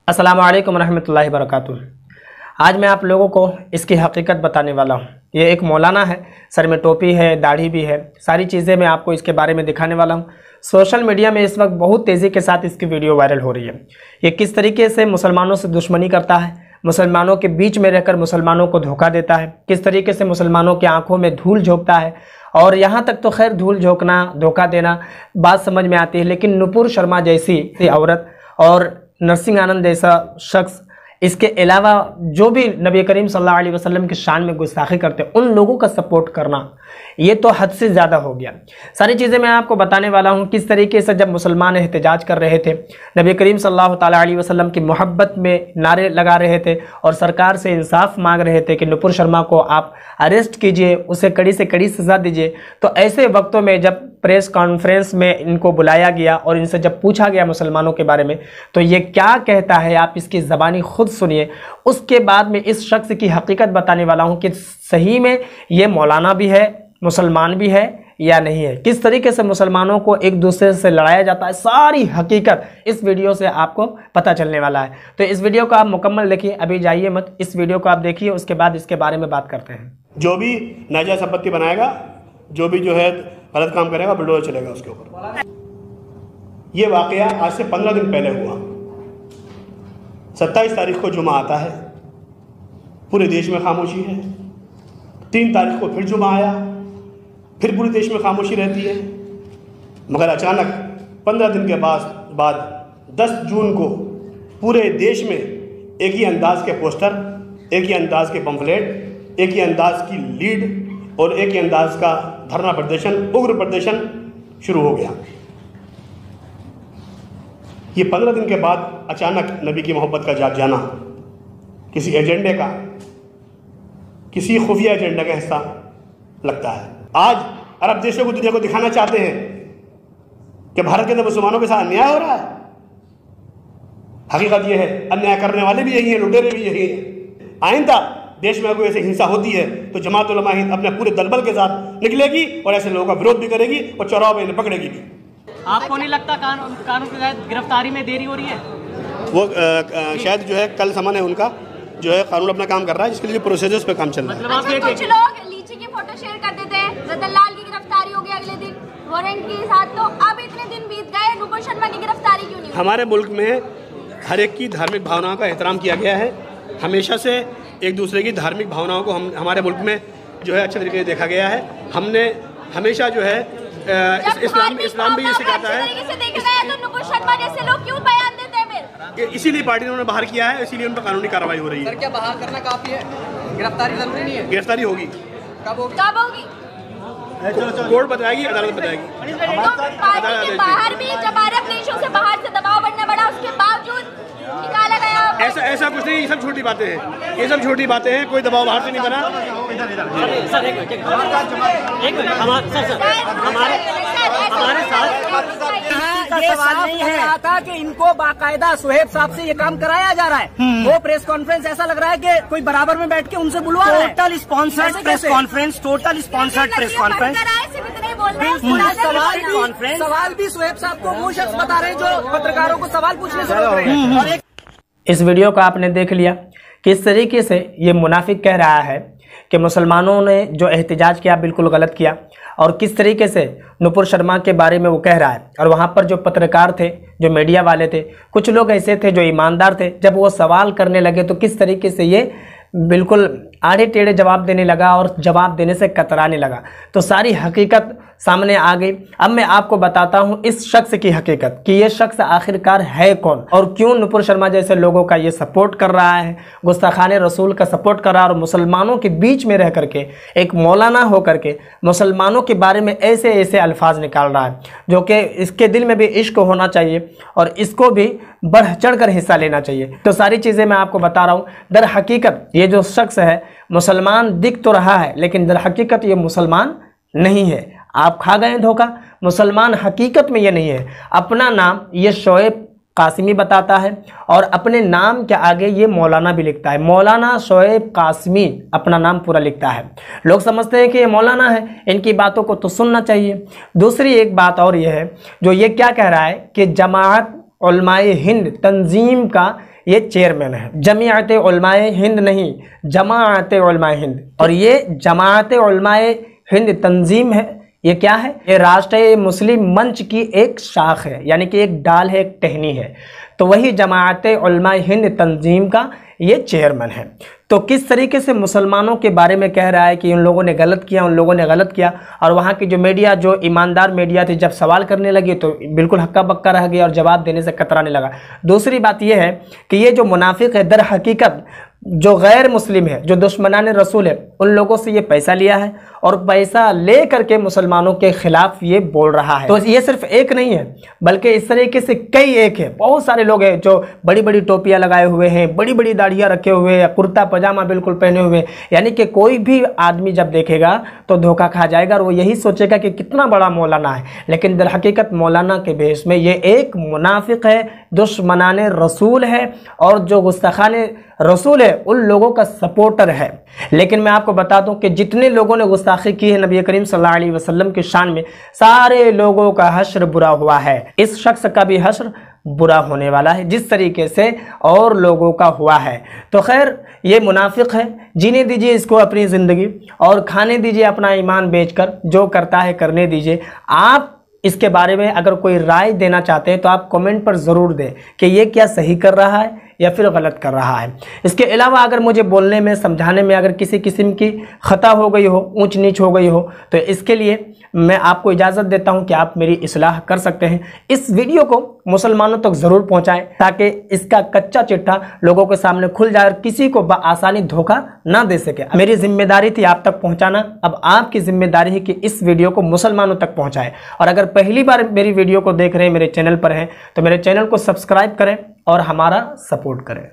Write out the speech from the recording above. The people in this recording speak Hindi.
अस्सलामु अलैकुम रहमतुल्लाहि वबरकातुहू। आज मैं आप लोगों को इसकी हकीकत बताने वाला हूँ। ये एक मौलाना है, सर में टोपी है, दाढ़ी भी है, सारी चीज़ें मैं आपको इसके बारे में दिखाने वाला हूँ। सोशल मीडिया में इस वक्त बहुत तेज़ी के साथ इसकी वीडियो वायरल हो रही है। ये किस तरीके से मुसलमानों से दुश्मनी करता है, मुसलमानों के बीच में रहकर मुसलमानों को धोखा देता है, किस तरीके से मुसलमानों की आंखों में धूल झोंकता है। और यहाँ तक तो खैर धूल झोंकना, धोखा देना बात समझ में आती है, लेकिन नुपुर शर्मा जैसी औरत और नरसिंह आनंद जैसा शख्स, इसके अलावा जो भी नबी करीम सल्लल्लाहु अलैहि वसल्लम की शान में गुस्ताखी करते हैं, उन लोगों का सपोर्ट करना ये तो हद से ज़्यादा हो गया। सारी चीज़ें मैं आपको बताने वाला हूँ किस तरीके से जब मुसलमान एहतजाज कर रहे थे, नबी करीम सल्लल्लाहु ताला अलैहि वसल्लम की मोहब्बत में नारे लगा रहे थे और सरकार से इंसाफ मांग रहे थे कि नुपुर शर्मा को आप अरेस्ट कीजिए, उसे कड़ी से कड़ी सज़ा दीजिए। तो ऐसे वक्तों में जब प्रेस कॉन्फ्रेंस में इनको बुलाया गया और इनसे जब पूछा गया मुसलमानों के बारे में, तो ये क्या कहता है आप इसकी ज़बानी खुद सुनिए। उसके बाद में इस शख्स की हकीकत बताने वाला हूँ कि सही में ये मौलाना भी है, मुसलमान भी है या नहीं है, किस तरीके से मुसलमानों को एक दूसरे से लड़ाया जाता है। सारी हकीकत इस वीडियो से आपको पता चलने वाला है। तो इस वीडियो को आप मुकम्मल देखिए, अभी जाइए मत, इस वीडियो को आप देखिए, उसके बाद इसके बारे में बात करते हैं। जो भी नाजायज संपत्ति बनाएगा, जो भी जो है गलत काम करेगा, बुलडोजर चलेगा उसके ऊपर। ये वाकया आज से 15 दिन पहले हुआ। 27 तारीख को जुमा आता है, पूरे देश में खामोशी है। 3 तारीख को फिर जुमा आया, फिर पूरे देश में खामोशी रहती है। मगर अचानक 15 दिन के बाद 10 जून को पूरे देश में एक ही अंदाज के पोस्टर, एक ही अंदाज के पंफलेट, एक ही अंदाज की लीड और एक ही अंदाज का धरना प्रदर्शन, उग्र प्रदर्शन शुरू हो गया। ये 15 दिन के बाद अचानक नबी की मोहब्बत का जाग जाना किसी एजेंडे का, किसी खुफिया एजेंडे का हिस्सा लगता है। आज अरब देशों को, दुनिया को दिखाना चाहते हैं कि भारत के अंदर मुसलमानों के साथ अन्याय हो रहा है। हकीकत यह है, अन्याय करने वाले भी यही हैं, लुटेरे भी यही हैं। आइंदा देश में कोई ऐसी हिंसा होती है तो जमात उलमा हिंद अपने पूरे दलबल के साथ निकलेगी और ऐसे लोगों का विरोध भी करेगी और चौराहों में इन्हें पकड़ेगी भी। आपको नहीं लगता कानून के तहत गिरफ्तारी में देरी हो रही है? वो शायद जो है कल समय है उनका, जो है कानून अपना काम कर रहा है, जिसके लिए प्रोसीजर्स पे काम चल रहा है। अच्छा, कुछ लोग लीची की फोटो शेयर कर देते हैं, रतन लाल की गिरफ्तारी हो गई अगले दिन वारंट के साथ, तो अब इतने दिन बीत गए, नुपुर शर्मा की गिरफ्तारी क्यों नहीं हुई? हमारे मुल्क में हर एक की धार्मिक भावनाओं का एहतराम किया गया है। हमेशा से एक दूसरे की धार्मिक भावनाओं को हमारे मुल्क में जो है अच्छे तरीके से देखा गया है। हमने हमेशा जो है इस्लाम भी ये सिखाता है। तो नुपुर शर्मा जैसे लोग क्यों बयान देते हैं फिर? इसीलिए पार्टी ने उन्हें बाहर किया है, इसीलिए उन पर कानूनी कार्रवाई हो रही है। सर, क्या बाहर करना काफी है? गिरफ्तारी जरूरी नहीं है? गिरफ्तारी होगी। कब होगी? कोर्ट बताएगी, अदालत बताएगी। पार्टी के बाहर भी जब अरब देशों से बाहर से दबाव बढ़ना पड़ा, उसके बावजूद निकाला गया। ऐसा कुछ नहीं, ये सब छोटी बातें हैं, ये सब छोटी बातें हैं, कोई दबाव बाहर से नहीं बना। हमारे साथ ये सवाल नहीं है था कि इनको बाकायदा सुहेब साहब से ये काम कराया जा रहा है। वो प्रेस कॉन्फ्रेंस ऐसा लग रहा है कि कोई बराबर में बैठ के उनसे बुलवा रहा है। Total sponsored press conference, total sponsored press conference. सवाल भी सुहेब साहब को वो शख्स बता रहे हैं जो पत्रकारों को सवाल पूछने से रोक रहे हैं। और इस वीडियो को आपने देख लिया किस तरीके से ये मुनाफिक कह रहा है कि मुसलमानों ने जो एहतजाज किया बिल्कुल गलत किया, और किस तरीके से नुपुर शर्मा के बारे में वो कह रहा है। और वहाँ पर जो पत्रकार थे, जो मीडिया वाले थे, कुछ लोग ऐसे थे जो ईमानदार थे, जब वो सवाल करने लगे तो किस तरीके से ये बिल्कुल आड़े टेढ़े जवाब देने लगा और जवाब देने से कतराने लगा। तो सारी हकीकत सामने आ गई। अब मैं आपको बताता हूं इस शख्स की हकीकत कि ये शख्स आखिरकार है कौन और क्यों नुपुर शर्मा जैसे लोगों का ये सपोर्ट कर रहा है, गुस्ताखाने रसूल का सपोर्ट कर रहा है, और मुसलमानों के बीच में रह करके एक मौलाना होकर के मुसलमानों के बारे में ऐसे ऐसे अल्फाज निकाल रहा है जो कि इसके दिल में भी इश्क होना चाहिए और इसको भी बढ़ चढ़ कर हिस्सा लेना चाहिए। तो सारी चीज़ें मैं आपको बता रहा हूँ। दर हकीकत ये जो शख्स है मुसलमान दिख तो रहा है, लेकिन दर हकीकत ये मुसलमान नहीं है। आप खा गए धोखा, मुसलमान हकीकत में ये नहीं है। अपना नाम ये शोएब कासिमी बताता है और अपने नाम के आगे ये मौलाना भी लिखता है। मौलाना शोएब कासिमी अपना नाम पूरा लिखता है। लोग समझते हैं कि ये मौलाना है, इनकी बातों को तो सुनना चाहिए। दूसरी एक बात और ये है, जो ये क्या कह रहा है कि जमात उलमाए हिंद तंजीम का ये चेयरमैन है। जमीयत उलमाए हिंद नहीं, जमाअत उलमाए हिंद। और ये जमाअत उलमाए हिंद तंजीम है, ये क्या है? ये राष्ट्रीय मुस्लिम मंच की एक शाख है, यानी कि एक डाल है, एक टहनी है। तो वही जमाअत उलमाए हिंद तंजीम का ये चेयरमैन है। तो किस तरीके से मुसलमानों के बारे में कह रहा है कि उन लोगों ने गलत किया, उन लोगों ने गलत किया। और वहाँ की जो मीडिया, जो ईमानदार मीडिया थी, जब सवाल करने लगी तो बिल्कुल हक्का बक्का रह गया और जवाब देने से कतराने लगा। दूसरी बात यह है कि ये जो मुनाफिक है, दर हकीकत जो गैर मुस्लिम है, जो दुश्मनान रसूल है, उन लोगों से ये पैसा लिया है और पैसा ले करके मुसलमानों के खिलाफ ये बोल रहा है। तो ये सिर्फ एक नहीं है, बल्कि इस तरीके से कई एक है। बहुत सारे लोग हैं जो बड़ी बड़ी टोपियां लगाए हुए हैं, बड़ी बड़ी दाढ़ियां रखे हुए हैं, कुर्ता पजामा बिल्कुल पहने हुए, यानी कि कोई भी आदमी जब देखेगा तो धोखा खा जाएगा और वो यही सोचेगा कि कितना बड़ा मौलाना है। लेकिन दर हकीकत मौलाना के भेष में ये एक मुनाफिक है, दुश्मनान रसूल है और जो गुस्ताखान रसूल है उन लोगों का सपोर्टर है। लेकिन मैं आपको बता दूं कि जितने लोगों ने गुस्ताखी की है नबी करीम सल्लल्लाहु अलैहि वसल्लम की शान में, सारे लोगों का हश्र बुरा हुआ है। इस शख्स का भी हश्र बुरा होने वाला है जिस तरीके से और लोगों का हुआ है। तो खैर, ये मुनाफिक है, जीने दीजिए इसको अपनी ज़िंदगी और खाने दीजिए अपना ईमान बेचकर, जो करता है करने दीजिए। आप इसके बारे में अगर कोई राय देना चाहते हैं तो आप कमेंट पर ज़रूर दें कि ये क्या सही कर रहा है या फिर गलत कर रहा है। इसके अलावा अगर मुझे बोलने में, समझाने में अगर किसी किस्म की खता हो गई हो, ऊंच नीच हो गई हो, तो इसके लिए मैं आपको इजाज़त देता हूं कि आप मेरी इस्लाह कर सकते हैं। इस वीडियो को मुसलमानों तक ज़रूर पहुंचाएं ताकि इसका कच्चा चिट्ठा लोगों के सामने खुल जाए और किसी को आसानी धोखा ना दे सके। मेरी जिम्मेदारी थी आप तक पहुंचाना, अब आपकी जिम्मेदारी है कि इस वीडियो को मुसलमानों तक पहुंचाएं। और अगर पहली बार मेरी वीडियो को देख रहे हैं, मेरे चैनल पर हैं, तो मेरे चैनल को सब्सक्राइब करें और हमारा सपोर्ट करें।